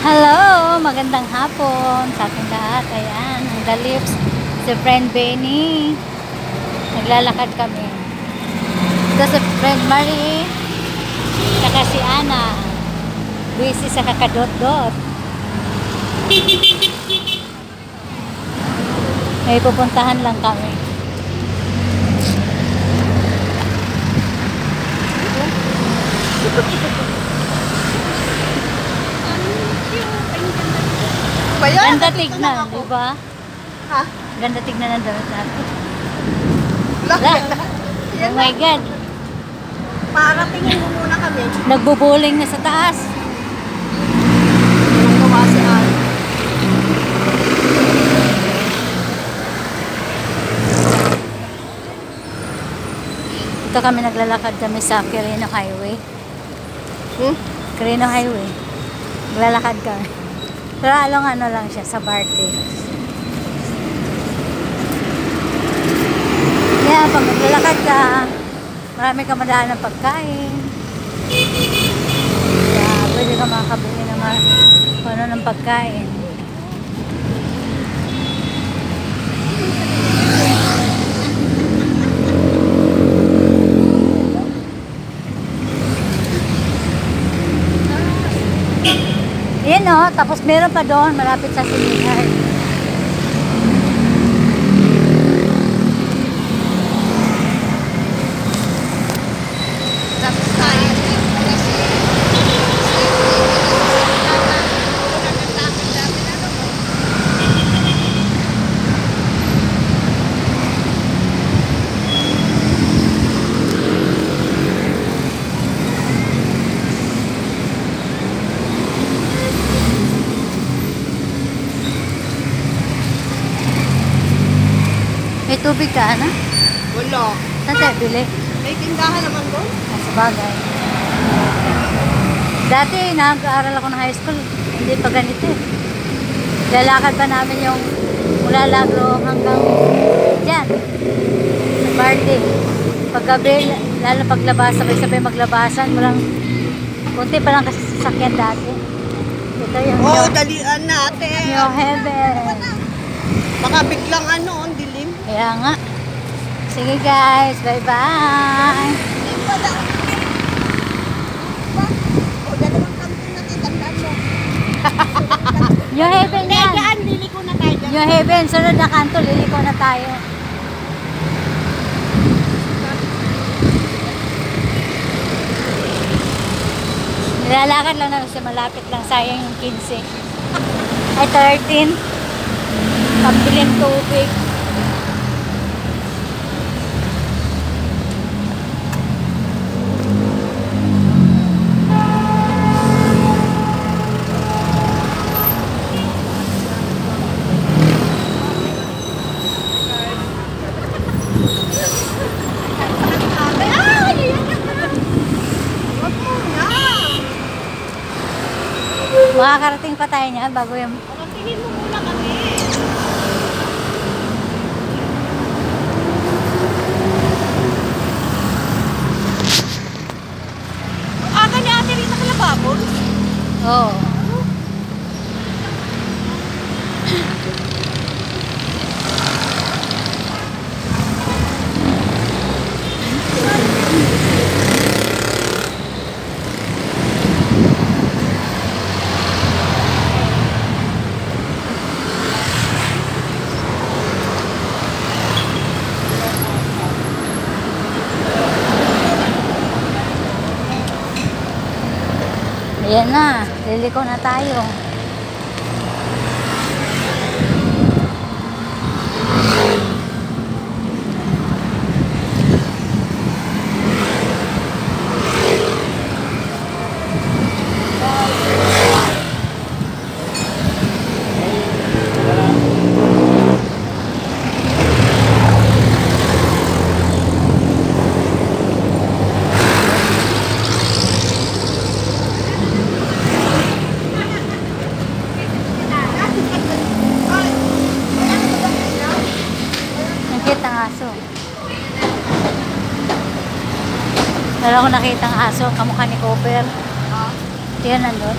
Hello! Magandang hapon sa ating lahat. Ayan, ang The Lips, si friend Benny. Naglalakad kami. Ito si friend Marie, saka si Ana. Busy sa kakadot-dot. May pupuntahan lang kami. Ganda tignan, di ba? Ha? Ganda tignan ng damit natin. Laki. Oh my God. Paratingin mo muna kami. Nagbubuling na sa taas. Nagawa si Al. Ito kami naglalakad kami sa Quirino Highway. Quirino Highway. Naglalakad kami. Pero along ano lang siya, sa Barte. Yeah, pag naglalakad ka, marami ka madaan ng pagkain. Yeah, pwede ka makakabili ng ano ng pagkain. Yan o, tapos meron pa doon, malapit sa seminar. Tapos tayo. May tubig ka, Ana? Wala. Saan tayo bili? May tindahan naman doon. Sa bagay. Dati, nag-aaral ako ng high school. Hindi pa ganito eh. Lalakad pa namin yung mula Lagro hanggang dyan. Sa Barte. Paggabi, lalo paglabas, sabay-sabay maglabasan. Walang, kunti pa lang kasi sasakyan dati. Ito yung Dalian natin. New Heaven. Baka biglang ang dilim. Kaya nga. Sige guys, bye-bye. Dalawang kampo na titandaan mo. New Heaven yan. Daan, liliko na tayo dyan. New Heaven, sunod na kanto, liliko na tayo. Nilalakad lang naman siya, malapit lang, sayang yung 15. Ay, 13. Pambiling tubig. Makakarating pa tayo niya bago yung... Tingin mo muna kami. Aga ni Ate Rita kalababon? Oo. Ayan na, liliko na tayo. Wala ko nakita ang aso, kamukha ni Cooper. Yan nandun.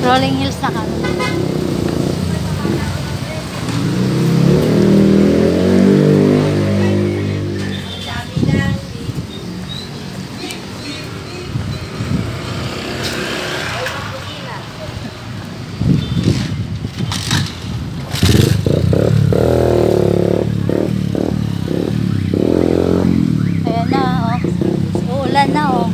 Rolling Hills na kami. Ayan na, oh. Uulan na, oh.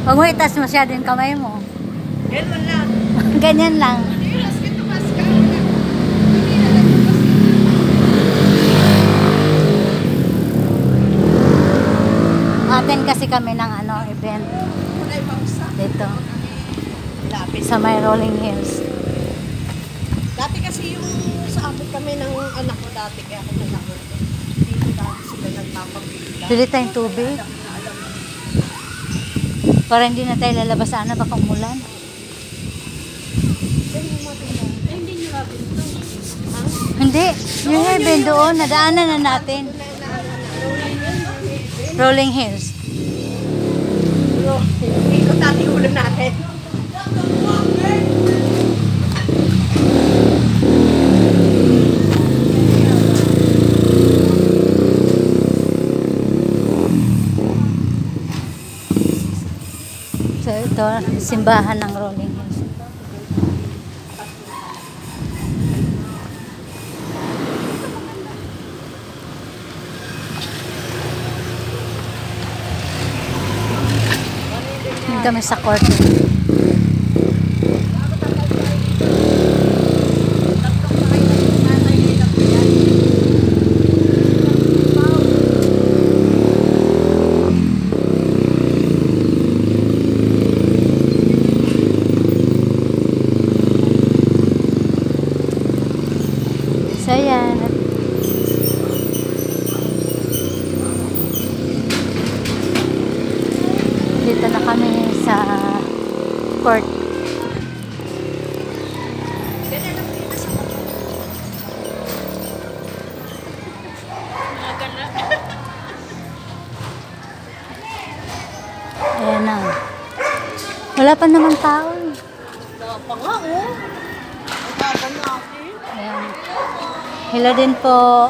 Huwag mo itas masyado yung kamay mo. Ganun lang. Ganyan lang. Attend kasi kami ng event dito Lapit. sa may Rolling Hills. Dati kasi yung sa abot kami ng anak ko dati, kaya ako nalakot. Dito dati sila nagpapagpila. Bili tayong tubig. Para hindi na tayo lalabas sana baka umulan. Hindi. Yung event doon, nadaanan na natin. Rolling Hills. Ikot natin ulo natin. So ito, simbahan ng Rolling Hills. Dito kami sa court. So yan. Dito na kami sa court. Ayan na. Wala pa naman tao eh. Pa nga, oh. Ang gaba natin. Ayan. Hello din po.